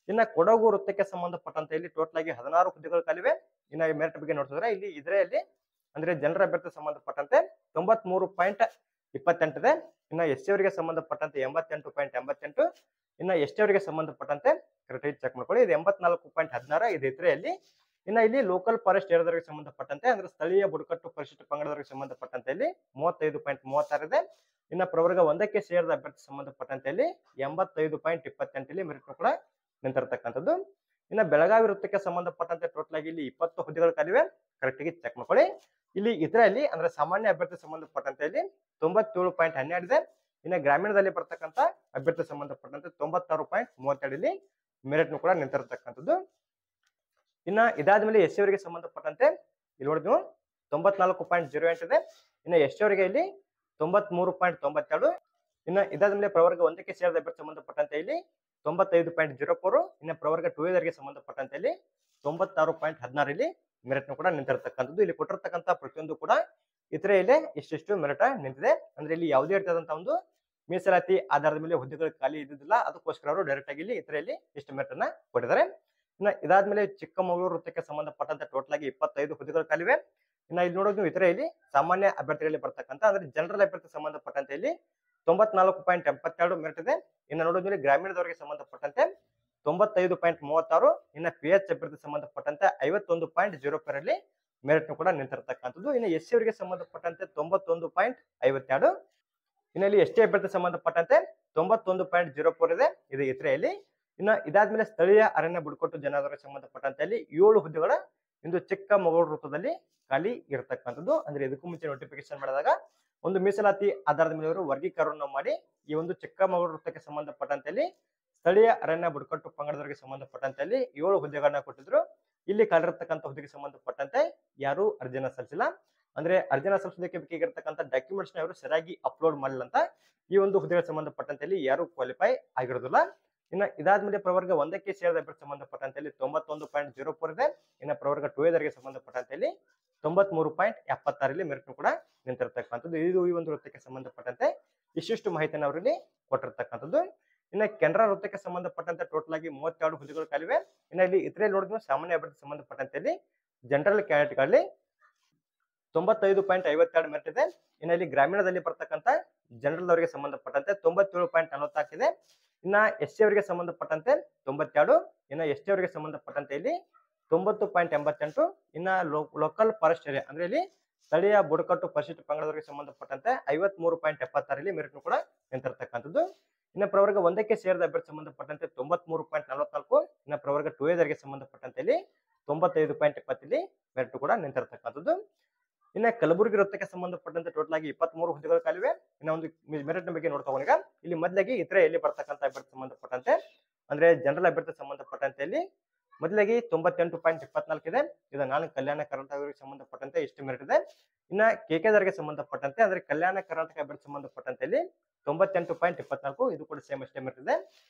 ಇನ್ನ ಕೊಡಗು ವೃತ್ತಕ್ಕೆ ಸಂಬಂಧಪಟ್ಟಂತೆ ಇಲ್ಲಿ ಟೋಟಲ್ ಆಗಿ 16 ಹುದ್ದೆಗಳು ಖಾಲಿವೆ. ಇನ್ನ ಈ ಮೆರಿಟ್ ಬಗ್ಗೆ ನೋಡ್ತಿದ್ರೆ ಇಲ್ಲಿ ಇದರಲ್ಲಿ ಅಂದ್ರೆ ಜನರ ಅಭ್ಯರ್ಥಿ ಸಂಬಂಧಪಟ್ಟಂತೆ 93.28 ಇದೆ. ಇನ್ನ ಎಸ್ ಸಿ ಅವರಿಗೆ ಸಂಬಂಧಪಟ್ಟಂತೆ 88.88. ಇನ್ನ ಎಸ್ ಟಿ ಅವರಿಗೆ ಸಂಬಂಧಪಟ್ಟಂತೆ ಕರೆಕ್ಟ್ ಆಗಿ ಚೆಕ್ ಮಾಡ್ಕೊಳ್ಳಿ. ಇದು 84.16 ಇದು ಇದರಲ್ಲಿ. ಇನ್ನ ಇಲ್ಲಿ ಲೋಕಲ್ ಫಾರೆಸ್ಟ್ ಏರಿಯಾದವರಿಗೆ ಸಂಬಂಧಪಟ್ಟಂತೆ ಅಂದ್ರೆ ಸ್ಥಳೀಯ ಬುಡಕಟ್ಟು ಪರಿಶಿಷ್ಟ ಪಂಗಡದವರಿಗೆ ಸಂಬಂಧಪಟ್ಟಂತೆ ಇಲ್ಲಿ 35.36 ಇದೆ. ಇನ್ನ ಪ್ರವರ್ಗ ಒಂದಕ್ಕೆ ಸೇರಿದ ಅಭ್ಯರ್ಥಿ ಸಂಬಂಧಪಟ್ಟಂತೆ ಇಲ್ಲಿ 85.28 ಇಲ್ಲಿ ಮೆರಿಟ್ ಕೂಡ ನಿಂತಿರ್ತಕ್ಕಂಥದ್ದು. ಇನ್ನ ಬೆಳಗಾವಿ ವೃತ್ತಕ್ಕೆ ಸಂಬಂಧಪಟ್ಟಂತೆ ಟೋಟಲ್ ಆಗಿ ಇಲ್ಲಿ 20 ಹುದ್ದೆಗಳು ಖಾಲಿವೆ. ಕರೆಕ್ಟ್ ಆಗಿ ಚೆಕ್ ಮಾಡ್ಕೊಳ್ಳಿ. ಇಲ್ಲಿ ಇದರಲ್ಲಿ ಅಂದ್ರೆ ಸಾಮಾನ್ಯ ಅಭ್ಯರ್ಥಿ ಸಂಬಂಧಪಟ್ಟಂತೆ ಇಲ್ಲಿ 97.12 ಇದೆ. ಇನ್ನ ಗ್ರಾಮೀಣದಲ್ಲಿ ಬರ್ತಕ್ಕಂಥ ಅಭ್ಯರ್ಥಿ ಸಂಬಂಧಪಟ್ಟಂತೆ 96.32 ಇಲ್ಲಿ ಮೆರಿಟ್ ಕೂಡ ನಿಂತಿರ್ತಕ್ಕಂಥದ್ದು. ಇನ್ನ ಇದಾದ್ಮೇಲೆ ಎಸ್ ಸಿ ಅವರಿಗೆ ಸಂಬಂಧಪಟ್ಟಂತೆ ಇಲ್ಲಿ ನೋಡಿದ್ವು 94.08 ಇದೆ. ಇನ್ನ ಎಸ್ ಟಿ ಅವರಿಗೆ ಇಲ್ಲಿ 93.92. ಇನ್ನ ಇದಾದ್ಮೇಲೆ ಪ್ರವರ್ಗ ಒಂದಕ್ಕೆ ಸೇರಿದ ಅಭ್ಯರ್ಥಿ ಸಂಬಂಧಪಟ್ಟಂತೆ ಇಲ್ಲಿ 95.04. ಇನ್ನ ಪ್ರವರ್ಗ 2 ಗೆ ಸಂಬಂಧಪಟ್ಟಂತೆ ಇಲ್ಲಿ 96.16 ಇಲ್ಲಿ ಮೆರಿಟ್ ಕೂಡ ನಿಂತಿರ್ತಕ್ಕಂಥದ್ದು. ಇಲ್ಲಿ ಕೊಟ್ಟಿರ್ತಕ್ಕಂಥ ಪ್ರತಿಯೊಂದು ಕೂಡ ಇತರೆ ಇಲ್ಲಿ ಇಷ್ಟಿಷ್ಟು ಮೆರಿಟ್ ನಿಂತಿದೆ. ಅಂದ್ರೆ ಇಲ್ಲಿ ಯಾವುದೇ ರೀತಿಯಾದಂತಹ ಒಂದು ಮೀಸಲಾತಿ ಆಧಾರದ ಮೇಲೆ ಹುದ್ದೆಗಳು ಖಾಲಿ ಇದ್ದಿದ್ದಿಲ್ಲ. ಅದಕ್ಕೋಸ್ಕರ ಅವರು ಡೈರೆಕ್ಟ್ ಆಗಿ ಇಲ್ಲಿ ಇತರೆಯಲ್ಲಿ ಇಷ್ಟು ಮೆರಿಟ್ ಅನ್ನ ಕೊಟ್ಟಿದ್ದಾರೆ. ಇನ್ನ ಇದಾದ್ಮೇಲೆ ಚಿಕ್ಕಮಗಳೂರು ವೃತ್ತಕ್ಕೆ ಸಂಬಂಧಪಟ್ಟಂತೆ ಟೋಟಲ್ ಆಗಿ 25 ಹುದ್ದೆಗಳು ಖಾಲಿವೆ. ಇನ್ನ ಇಲ್ಲಿ ನೋಡೋದು ನೀವು ಇತರೆಯಲ್ಲಿ ಸಾಮಾನ್ಯ ಅಭ್ಯರ್ಥಿಗಳಲ್ಲಿ ಬರ್ತಕ್ಕಂಥ ಅಂದ್ರೆ ಜನರಲ್ ಅಭ್ಯರ್ಥಿ ಸಂಬಂಧಪಟ್ಟಂತೆ ಇಲ್ಲಿ 94.82 ಮೆರಿಟ್ ಇದೆ. ಇನ್ನು ನೋಡೋದ್ಮೇಲೆ ಗ್ರಾಮೀಣದವರಿಗೆ ಸಂಬಂಧಪಟ್ಟಂತೆ 95.36. ಇನ್ನು ಪಿ ಎಚ್ ಅಭ್ಯರ್ಥಿ ಸಂಬಂಧಪಟ್ಟಂತೆ 51.04 ಅಲ್ಲಿ ಮೆರಿಟ್ ಕೂಡ ನಿಂತಿರ್ತಕ್ಕಂಥದ್ದು. ಇನ್ನು ಎಸ್ ಸಿ ಅವರಿಗೆ ಸಂಬಂಧಪಟ್ಟಂತೆ 91.52. ಇನ್ನು ಇಲ್ಲಿ ಎಸ್ ಟಿ ಅಭ್ಯರ್ಥಿ ಸಂಬಂಧಪಟ್ಟಂತೆ 91.04 ಇದೆ. ಇದು ಇತರೆಯಲ್ಲಿ. ಇನ್ನು ಇದಾದ್ಮೇಲೆ ಸ್ಥಳೀಯ ಅರಣ್ಯ ಬುಡಕಟ್ಟು ಜನಾಂಗದವರಿಗೆ ಸಂಬಂಧಪಟ್ಟಂತೆ ಅಲ್ಲಿ 7 ಹುದ್ದೆಗಳ ಇಂದು ಚಿಕ್ಕಮಗಳೂರು ವೃತ್ತದಲ್ಲಿ ಖಾಲಿ ಇರತಕ್ಕಂಥದ್ದು. ಅಂದ್ರೆ ಇದಕ್ಕೂ ಮುಂಚೆ ನೋಟಿಫಿಕೇಶನ್ ಮಾಡಿದಾಗ ಒಂದು ಮೀಸಲಾತಿ ಆಧಾರದ ಮೇಲೆ ಅವರು ವರ್ಗೀಕರಣ ಮಾಡಿ ಈ ಒಂದು ಚಿಕ್ಕಮಗಳೂರು ವೃತ್ತಕ್ಕೆ ಸಂಬಂಧಪಟ್ಟಂತೆ ಸ್ಥಳೀಯ ಅರಣ್ಯ ಬುಡಕಟ್ಟು ಪಂಗಡದವರಿಗೆ ಸಂಬಂಧಪಟ್ಟಂತೆ 7 ಹುದ್ದೆಗಳನ್ನ ಕೊಟ್ಟಿದ್ರು. ಇಲ್ಲಿ ಕಳೆದಿರ್ತಕ್ಕಂಥ ಹುದ್ದೆಗೆ ಸಂಬಂಧಪಟ್ಟಂತೆ ಯಾರು ಅರ್ಜಿನ ಸಲ್ಲಿಸಿಲ್ಲ. ಅಂದ್ರೆ ಅರ್ಜಿನ ಸಲ್ಲಿಸೋದಕ್ಕೆ ಬೇಕಾಗಿರ್ತಕ್ಕಂಥ ಡಾಕ್ಯುಮೆಂಟ್ಸ್ ನ ಅವರು ಸರಿಯಾಗಿ ಅಪ್ಲೋಡ್ ಮಾಡಿಲ್ಲ ಅಂತ ಈ ಒಂದು ಹುದ್ದೆಗೆ ಸಂಬಂಧಪಟ್ಟಂತೆ ಯಾರು ಕ್ವಾಲಿಫೈ ಆಗಿರೋದಿಲ್ಲ. ಇನ್ನ ಇದಾದ್ಮೇಲೆ ಪ್ರವರ್ಗ 1ಕ್ಕೆ ಸೇರಿದ ಅಭ್ಯರ್ಥಿ ಸಂಬಂಧಪಟ್ಟಂತೆ 91.04 ಇದೆ. ಇನ್ನ ಪ್ರವರ್ಗ 2 ಇದರಿಗೆ ಸಂಬಂಧಪಟ್ಟಂತೆ 93.76 ಮೆರಿಟ್ ಕೂಡ ನಿಂತಿರ್ತಕ್ಕಂಥದ್ದು. ಇದು ಈ ಒಂದು ವೃತ್ತಕ್ಕೆ ಸಂಬಂಧಪಟ್ಟಂತೆ ಇಷ್ಟಿಷ್ಟು ಮಾಹಿತಿಯನ್ನು ಅವರಲ್ಲಿ ಕೊಟ್ಟಿರ್ತಕ್ಕಂಥದ್ದು. ಇನ್ನ ಕೆನರಾ ವೃತ್ತಕ್ಕೆ ಸಂಬಂಧಪಟ್ಟಂತೆ ಟೋಟಲ್ ಆಗಿ 32 ಹುದ್ದೆಗಳು ಖಾಲಿವೆ. ಇನ್ನ ಇಲ್ಲಿ ಇತರೆ ನೋಡಿದ್ವಿ ಸಾಮಾನ್ಯ ಅಭ್ಯರ್ಥಿ ಸಂಬಂಧಪಟ್ಟಂತೆ ಜನರಲ್ ಕ್ಯಾಂಡಿಡೇಟ್ಗಳಲ್ಲಿ 95.52 ಮೆರಿಟ್ ಇದೆ. ಇನ್ನ ಇಲ್ಲಿ ಗ್ರಾಮೀಣದಲ್ಲಿ ಬರ್ತಕ್ಕಂಥ ಜನರಲ್ ಅವರಿಗೆ ಸಂಬಂಧಪಟ್ಟಂತೆ 97.44 ಇದೆ. ಇನ್ನ ಎಸ್ಸಿ ಅವರಿಗೆ ಸಂಬಂಧಪಟ್ಟಂತೆ 92. ಇನ್ನ ಎಸ್ಟಿ ಅವರಿಗೆ ಸಂಬಂಧಪಟ್ಟಂತೆ ಇಲ್ಲಿ 90.88. ಇನ್ನ ಲೋಕಲ್ ಫಾರೆಸ್ಟ್ ಏರಿಯಾ ಅಂದ್ರೆ ಇಲ್ಲಿ ಸ್ಥಳೀಯ ಬುಡಕಟ್ಟು ಪರಿಶಿಷ್ಟ ಪಂಗಡದವರಿಗೆ ಸಂಬಂಧಪಟ್ಟಂತೆ 53.76 ಇಲ್ಲಿ ಮೆರಿಟ್ ಕೂಡ ನಿಂತಿರ್ತಕ್ಕಂಥದ್ದು. ಇನ್ನ ಪ್ರವರ್ಗ 1ಕ್ಕೆ ಸೇರಿದ ಅಭ್ಯರ್ಥಿ ಸಂಬಂಧಪಟ್ಟಂತೆ 93.44. ಇನ್ನ ಪ್ರವರ್ಗ 2 ಇದರಿಗೆ ಸಂಬಂಧಪಟ್ಟಂತೆ 95.20 ಇಲ್ಲಿ ಮೆರಿಟ್ ಕೂಡ ನಿಂತಿರ್ತಕ್ಕಂಥದ್ದು. ಇನ್ನ ಕಲಬುರಗಿ ವೃತ್ತಕ್ಕೆ ಸಂಬಂಧಪಟ್ಟಂತೆ ಟೋಟಲ್ ಆಗಿ 23 ಹುದ್ದೆಗಳು ಖಾಲಿವೆ. ಇನ್ನ ಒಂದು ಮೆರಿಟ್ ಬಗ್ಗೆ ನೋಡ್ತಾ ಹೋಗೋಣ. ಇಲ್ಲಿ ಮೊದಲಾಗಿ ಇತರೆ ಎಲ್ಲಿ ಬರ್ತಕ್ಕಂಥ ಅಭ್ಯರ್ಥಿ ಸಂಬಂಧಪಟ್ಟಂತೆ ಅಂದ್ರೆ ಜನರಲ್ ಅಭ್ಯರ್ಥಿ ಸಂಬಂಧಪಟ್ಟಂತೆ ಮೊದಲಾಗಿ 98.24 ಇದೆ. ಇದು ನಾನು ಕಲ್ಯಾಣ ಕರ್ನಾಟಕಕ್ಕೆ ಸಂಬಂಧಪಟ್ಟಂತೆ ಇಷ್ಟು ಮೆರಿಟ್ ಇದೆ. ಇನ್ನ ಕೆಕೆದವರಿಗೆ ಸಂಬಂಧಪಟ್ಟಂತೆ ಅಂದ್ರೆ ಕಲ್ಯಾಣ ಕರ್ನಾಟಕ ಅಭ್ಯರ್ಥಿ ಸಂಬಂಧಪಟ್ಟಂತೆ 98.24 ಇದು ಕೂಡ ಸೇಮ್ ಅಷ್ಟೇ ಮೆರಿಟ್ ಇದೆ.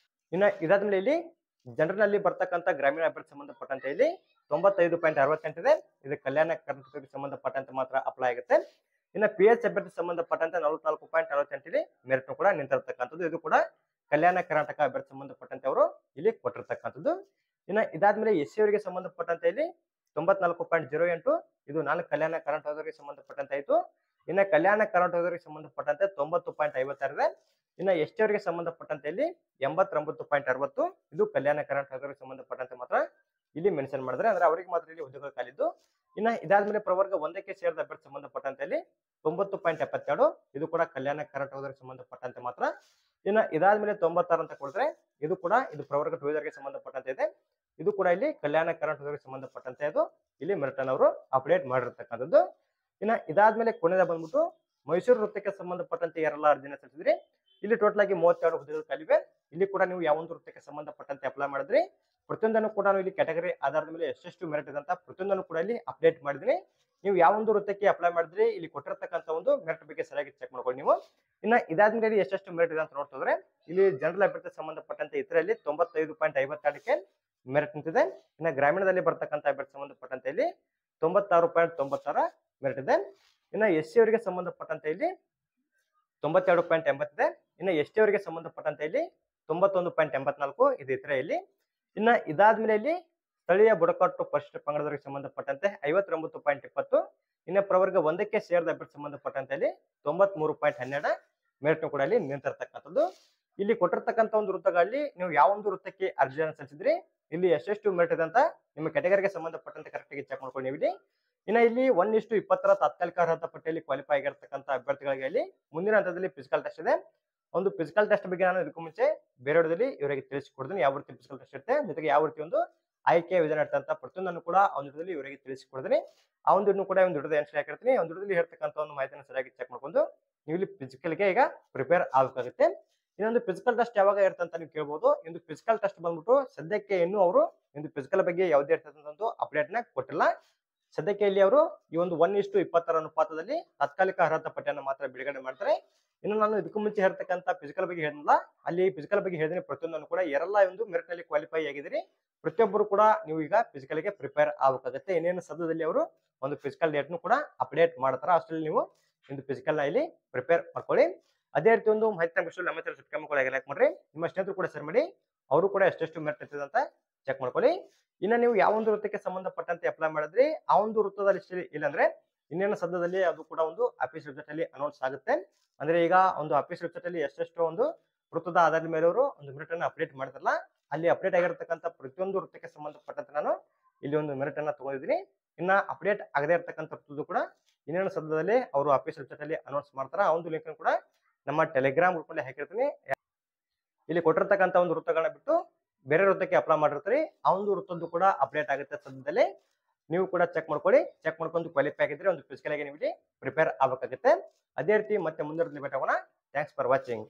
ಇನ್ನ ಇದಾದ್ಮೇಲೆ ಇಲ್ಲಿ ಜನರಲ್ ನಲ್ಲಿ ಬರ್ತಕ್ಕಂಥ ಗ್ರಾಮೀಣ ಅಭ್ಯರ್ಥಿ ಸಂಬಂಧಪಟ್ಟಂತೆ 95.68 ಇದೆ. ಇದು ಕಲ್ಯಾಣ ಕರ್ನಾಟಕಕ್ಕೆ ಸಂಬಂಧಪಟ್ಟಂತೆ ಮಾತ್ರ ಅಪ್ಲೈ ಆಗುತ್ತೆ. ಇನ್ನ ಪಿ ಎಚ್ ಅಭ್ಯರ್ಥಿ ಸಂಬಂಧಪಟ್ಟಂತೆ 44.48 ಇಲ್ಲಿ ಮೆರಿಟ್ ಕೂಡ ನಿಂತಿರ್ತಕ್ಕಂಥದ್ದು. ಇದು ಕೂಡ ಕಲ್ಯಾಣ ಕರ್ನಾಟಕ ಅಭ್ಯರ್ಥಿ ಸಂಬಂಧಪಟ್ಟಂತೆ ಅವರು ಇಲ್ಲಿ ಕೊಟ್ಟಿರ್ತಕ್ಕಂಥದ್ದು. ಇನ್ನ ಇದಾದ್ಮೇಲೆ ಎಸ್ಸಿ ಅವರಿಗೆ ಸಂಬಂಧಪಟ್ಟಂತೆ 94.08 ಇದು ನಾನು ಕಲ್ಯಾಣ ಕರ್ನಾಟಕದವರಿಗೆ ಸಂಬಂಧಪಟ್ಟಂತೆ ಆಯ್ತು. ಇನ್ನ ಕಲ್ಯಾಣ ಕರ್ನಾಟಕದವರಿಗೆ ಸಂಬಂಧಪಟ್ಟಂತೆ 90.56 ಇದೆ. ಇನ್ನ ಎಸ್ಟಿ ಅವರಿಗೆ ಸಂಬಂಧಪಟ್ಟಂತೆ 89.60 ಇದು ಕಲ್ಯಾಣ ಕರ್ನಾಟಕದವರಿಗೆ ಸಂಬಂಧಪಟ್ಟಂತೆ ಮಾತ್ರ ಇಲ್ಲಿ ಮೆನ್ಷನ್ ಮಾಡಿದ್ರೆ ಅಂದ್ರೆ ಅವರಿಗೆ ಮಾತ್ರ ಇಲ್ಲಿ ಹುದ್ದೆಗಳು ಖಾಲಿದ್ದು. ಇನ್ನ ಇದಾದ್ಮೇಲೆ ಪ್ರವರ್ಗ 1ಕ್ಕೆ ಸೇರಿದ ಅಭ್ಯರ್ಥಿ ಸಂಬಂಧಪಟ್ಟಂತೆ 90.72 ಇದು ಕೂಡ ಕಲ್ಯಾಣ ಕರ್ನಾಟಕದವರಿಗೆ ಸಂಬಂಧಪಟ್ಟಂತೆ ಮಾತ್ರ. ಇನ್ನ ಇದಾದ್ಮೇಲೆ 96 ಅಂತ ಕೊಡಿದ್ರೆ ಇದು ಕೂಡ ಇದು ಪ್ರವರ್ಗ 2 ಇದರಿಗೆ ಸಂಬಂಧಪಟ್ಟಂತೆ ಇದೆ. ಇದು ಕೂಡ ಇಲ್ಲಿ ಕಲ್ಯಾಣ ಕರ್ನಾಟಕದವರಿಗೆ ಸಂಬಂಧಪಟ್ಟಂತೆ ಅದು ಇಲ್ಲಿ ಮೆರಿಟ್ ಅನ್ನು ಅವರು ಅಪ್ಡೇಟ್ ಮಾಡಿರ್ತಕ್ಕಂಥದ್ದು. ಇನ್ನ ಇದಾದ್ಮೇಲೆ ಕೊನೆಯದ ಬಂದ್ಬಿಟ್ಟು ಮೈಸೂರು ವೃತ್ತಕ್ಕೆ ಸಂಬಂಧಪಟ್ಟಂತೆ ಯಾರೆಲ್ಲ ಅರ್ಜಿನ ಸಲ್ಲಿಸಿದ್ರಿ ಇಲ್ಲಿ ಟೋಟಲ್ ಆಗಿ 32 ಹುದ್ದೆಗಳು ಖಾಲಿವೆ. ಇಲ್ಲಿ ಕೂಡ ನೀವು ಯಾವ ಒಂದು ವೃತ್ತಕ್ಕೆ ಸಂಬಂಧಪಟ್ಟಂತೆ ಅಪ್ಲೈ ಮಾಡಿದ್ರಿ ಪ್ರತಿಯೊಂದನ್ನು ಕೂಡ ಇಲ್ಲಿ ಕ್ಯಾಟಗರಿ ಆಧಾರದ ಮೇಲೆ ಎಷ್ಟೆಷ್ಟು ಮೆರಿಟ್ ಇದೆ ಅಂತ ಪ್ರತಿಯೊಂದನ್ನು ಕೂಡ ಇಲ್ಲಿ ಅಪ್ಡೇಟ್ ಮಾಡಿದ್ರಿ. ನೀವು ಯಾವ ಒಂದು ವೃತ್ತಕ್ಕೆ ಅಪ್ಲೈ ಮಾಡಿದ್ರಿ ಇಲ್ಲಿ ಕೊಟ್ಟಿರ್ತಕ್ಕಂಥ ಒಂದು ಮೆರಿಟ್ ಬಗ್ಗೆ ಸರಿಯಾಗಿ ಚೆಕ್ ಮಾಡ್ಕೊಳ್ಳಿ ನೀವು. ಇನ್ನ ಇದಾದ್ಮೇಲೆ ಎಷ್ಟೆಷ್ಟು ಮೆರಿಟ್ ಇದೆ ಅಂತ ನೋಡ್ತಿದ್ರೆ ಇಲ್ಲಿ ಜನರಲ್ ಅಭ್ಯರ್ಥಿ ಸಂಬಂಧಪಟ್ಟಂತೆ ಇದರಲ್ಲಿ 95.52ಕ್ಕೆ ಮೆರಿಟ್ ನಿಂತಿದೆ. ಇನ್ನ ಗ್ರಾಮೀಣದಲ್ಲಿ ಬರ್ತಕ್ಕಂಥ ಅಭ್ಯರ್ಥಿ ಸಂಬಂಧಪಟ್ಟಂತೆ 96.96 ಮೆರಿಟ್ ಇದೆ. ಇನ್ನ ಎಸ್ಸಿ ಅವರಿಗೆ ಸಂಬಂಧಪಟ್ಟಂತೆ 92.80 ಇದೆ. ಇನ್ನ ಎಸ್ಟಿ ಅವರಿಗೆ ಸಂಬಂಧಪಟ್ಟಂತೆ 91.84 ಇದು ಇತರೆ ಇಲ್ಲಿ. ಇನ್ನ ಇದಾದ್ಮೇಲೆ ಇಲ್ಲಿ ಸ್ಥಳೀಯ ಬುಡಕಟ್ಟು ಪರಿಶಿಷ್ಟ ಪಂಗಡದವರಿಗೆ ಸಂಬಂಧಪಟ್ಟಂತೆ 59.20. ಇನ್ನ ಪ್ರವರ್ಗ 1ಕ್ಕೆ ಸೇರಿದ ಅಭ್ಯರ್ಥಿ ಸಂಬಂಧಪಟ್ಟಂತೆ 93.12 ಮೆರಿಟ್ ಕೂಡ ಇಲ್ಲಿ ನಿಂತಿರ್ತಕ್ಕಂಥದ್ದು. ಇಲ್ಲಿ ಕೊಟ್ಟಿರ್ತಕ್ಕಂಥ ಒಂದು ವೃತ್ತಗಳಲ್ಲಿ ನೀವು ಯಾವ ಒಂದು ವೃತ್ತಕ್ಕೆ ಅರ್ಜಿಯನ್ನು ಸಲ್ಲಿಸಿದ್ರಿ ಇಲ್ಲಿ ಎಷ್ಟೆಷ್ಟು ಮೆರಿಟ್ ಇದೆ ಅಂತ ನಿಮ್ಮ ಕ್ಯಾಟಗರಿಗೆ ಸಂಬಂಧಪಟ್ಟಂತೆ ಕರೆಕ್ಟ್ ಆಗಿ ಚೆಕ್ ಮಾಡ್ಕೊಂಡು ನೀವು ಇಲ್ಲಿ. ಇನ್ನ ಇಲ್ಲಿ 1:20 ತಾತ್ಕಾಲಿಕ ಅರ್ಹತಾ ಪಟ್ಟಿಯಲ್ಲಿ ಕ್ವಾಲಿಫೈ ಆಗಿರ್ತಕ್ಕಂಥ ಅಭ್ಯರ್ಥಿಗಳಿಗೆ ಇಲ್ಲಿ ಮುಂದಿನ ಹಂತದಲ್ಲಿ ಫಿಸಿಕಲ್ ಟೆಸ್ಟ್ ಇದೆ. ಒಂದು ಫಿಸಿಕಲ್ ಟೆಸ್ಟ್ ಬಗ್ಗೆ ನಾನು ಇದಕ್ಕೂ ಮುಂಚೆ ಬೇರೆ ವಿಡಿಯೋದಲ್ಲಿ ಇವರಿಗೆ ತಿಳಿಸಿಕೊಡ್ತೀನಿ ಯಾವ ರೀತಿ ಫಿಸಿಕಲ್ ಟೆಸ್ಟ್ ಇರುತ್ತೆ, ಜೊತೆಗೆ ಯಾವ ರೀತಿ ಒಂದು ಆಯ್ಕೆಯ ವಿಧಾನ ಇರುತ್ತೆ ಅಂತ ಪ್ರತಿಯೊಂದನ್ನು ಕೂಡ ಆ ಒಂದು ವಿಡಿಯೋದಲ್ಲಿ ಇವರಿಗೆ ತಿಳಿಸಿಕೊಡ್ತೀನಿ. ಆ ಒಂದು ವಿಡಿಯೋ ಕೂಡ ಒಂದು ವಿಡಿಯೋದ ಎನ್ಶನ್ ಹಾಕಿರ್ತೀನಿ. ಒಂದು ವಿಡಿಯೋದಲ್ಲಿ ಹೇಳ್ತಕ್ಕಂಥ ಒಂದು ಮಾಹಿತಿಯನ್ನು ಸರಿಯಾಗಿ ಚೆಕ್ ಮಾಡ್ಕೊಂಡು ನೀವು ಇಲ್ಲಿ ಫಿಸಿಕಲ್ಗೆ ಈಗ ಪ್ರಿಪೇರ್ ಆಗಬೇಕಾಗುತ್ತೆ. ಇನ್ನೊಂದು ಫಿಸಿಕಲ್ ಟೆಸ್ಟ್ ಯಾವಾಗ ಇರುತ್ತೆ ಅಂತ ನೀವು ಕೇಳಬಹುದು. ಒಂದು ಫಿಸಿಕಲ್ ಟೆಸ್ಟ್ ಬಂದ್ಬಿಟ್ಟು ಸದ್ಯಕ್ಕೆ ಇನ್ನೂ ಅವರು ಒಂದು ಫಿಸಿಕಲ್ ಬಗ್ಗೆ ಯಾವುದೇ ಇರ್ತಕ್ಕಂಥ ಅಪ್ಡೇಟ್ ನ ಕೊಟ್ಟಿಲ್ಲ. ಸದ್ಯಕ್ಕೆ ಇಲ್ಲಿ ಅವರು ಈ ಒಂದು 1:20 ಅನುಪಾತದಲ್ಲಿ ತಾತ್ಕಾಲಿಕ ಅರ್ಹತಾ ಪಟ್ಟಿಯನ್ನು ಮಾತ್ರ ಬಿಡುಗಡೆ ಮಾಡ್ತಾರೆ. ಇನ್ನು ನಾನು ಇದಕ್ಕೂ ಮುಂಚೆ ಹೇಳ್ತಕ್ಕಂಥ ಫಿಸಿಕಲ್ ಬಗ್ಗೆ ಹೇಳಿಲ್ಲ, ಅಲ್ಲಿ ಫಿಸಿಕಲ್ ಬಗ್ಗೆ ಹೇಳಿದ್ರೆ ಪ್ರತಿಯೊಂದನ್ನು ಕೂಡ ಯಾರೆಲ್ಲ ಒಂದು ಮೆರಿಟ್ ನಲ್ಲಿ ಕ್ವಾಲಿಫೈ ಆಗಿದ್ರಿ ಪ್ರತಿಯೊಬ್ಬರು ಕೂಡ ನೀವು ಈಗ ಫಿಸಿಕಲ್ ಗೆ ಪ್ರಿಪೇರ್ ಆಗಬೇಕಾಗುತ್ತೆ. ಇನ್ನೇನು ಸದ್ಯದಲ್ಲಿ ಅವರು ಒಂದು ಫಿಸಿಕಲ್ ಡೇಟ್ ಕೂಡ ಅಪ್ಡೇಟ್ ಮಾಡ್ತಾರೆ. ಅಷ್ಟರಲ್ಲಿ ನೀವು ಒಂದು ಫಿಸಿಕಲ್ ನ ಇಲ್ಲಿ ಪ್ರಿಪೇರ್ ಮಾಡ್ಕೊಳ್ಳಿ. ಅದೇ ರೀತಿ ಒಂದು ಮಾಹಿತಿ ನಮ್ಮ ಚಾನಲ್ ಸಬ್ಸ್ಕ್ರೈಬ್ ಮಾಡ್ಕೊಳ್ಳಿ, ಲೈಕ್ ಮಾಡ್ರಿ, ನಿಮ್ಮ ಸ್ನೇಹಿತರು ಕೂಡ ಶೇರ್ ಮಾಡಿ, ಅವರು ಕೂಡ ಎಷ್ಟೆಷ್ಟು ಮೆರಿಟ್ ಇರ್ತದೆ ಅಂತ ಚೆಕ್ ಮಾಡ್ಕೊಳ್ಳಿ. ಇನ್ನ ನೀವು ಯಾವ ಒಂದು ವೃತ್ತಕ್ಕೆ ಸಂಬಂಧಪಟ್ಟಂತೆ ಅಪ್ಲೈ ಮಾಡಿದ್ರಿ ಆ ಒಂದು ವೃತ್ತದ ಲಿಸ್ಟ್ ಇಲ್ಲಂದ್ರೆ ಇನ್ನೇನು ಸದ್ಯದಲ್ಲಿ ಅದು ಕೂಡ ಒಂದು ಆಫೀಸ್ ವೆಬ್ಸೈಟ್ ಅಲ್ಲಿ ಅನೌನ್ಸ್ ಆಗುತ್ತೆ. ಅಂದ್ರೆ ಈಗ ಒಂದು ಆಫೀಸ್ ವೆಬ್ಸೈಟ್ ಅಲ್ಲಿ ಎಷ್ಟೆಷ್ಟು ಒಂದು ವೃತ್ತದ ಆಧಾರದ ಮೇಲೆ ಅವರು ಒಂದು ಮೆರಿಟ್ ಅನ್ನು ಅಪ್ಡೇಟ್ ಮಾಡ್ತಾರಲ್ಲ, ಅಲ್ಲಿ ಅಪ್ಡೇಟ್ ಆಗಿರತಕ್ಕಂಥ ಪ್ರತಿಯೊಂದು ವೃತ್ತಕ್ಕೆ ಸಂಬಂಧಪಟ್ಟಂತೆ ನಾನು ಇಲ್ಲಿ ಒಂದು ಮೆರಿಟ್ ಅನ್ನ ತಗೊಂಡಿದ್ದೀನಿ. ಇನ್ನ ಅಪ್ಡೇಟ್ ಆಗದೆ ಇರತಕ್ಕಂಥ ವೃತ್ತದ್ದು ಕೂಡ ಇನ್ನೇನು ಸದ್ಯದಲ್ಲಿ ಅವರು ಆಫೀಸ್ ವೆಬ್ಸೈಟ್ ಅಲ್ಲಿ ಅನೌನ್ಸ್ ಮಾಡ್ತಾರ. ಆ ಒಂದು ಲಿಂಕ್ ಕೂಡ ನಮ್ಮ ಟೆಲಿಗ್ರಾಮ್ ಗ್ರೂಪ್ ಅಲ್ಲಿ ಹಾಕಿರ್ತೀನಿ. ಇಲ್ಲಿ ಕೊಟ್ಟಿರ್ತಕ್ಕಂಥ ಒಂದು ವೃತ್ತಗಳನ್ನ ಬಿಟ್ಟು ಬೇರೆ ವೃತ್ತಕ್ಕೆ ಅಪ್ಲೈ ಮಾಡಿರ್ತೀರಿ, ಆ ಒಂದು ವೃತ್ತದ್ದು ಕೂಡ ಅಪ್ಡೇಟ್ ಆಗುತ್ತೆ ಸದ್ಯದಲ್ಲಿ. ನೀವು ಕೂಡ ಚೆಕ್ ಮಾಡ್ಕೊಳ್ಳಿ. ಚೆಕ್ ಮಾಡ್ಕೊಂಡು ಕ್ವಾಲಿಫೈ ಆಗಿದ್ರೆ ಒಂದು ಫಿಸಿಕಲ್ ಆಗಿ ನೀವು ಇಲ್ಲಿ ಪ್ರಿಪೇರ್ ಆಗಬೇಕಾಗುತ್ತೆ. ಅದೇ ರೀತಿ ಮತ್ತೆ ಮುಂದಿನ ಭೇಟಿ ಆಗೋಣ. Thanks for watching.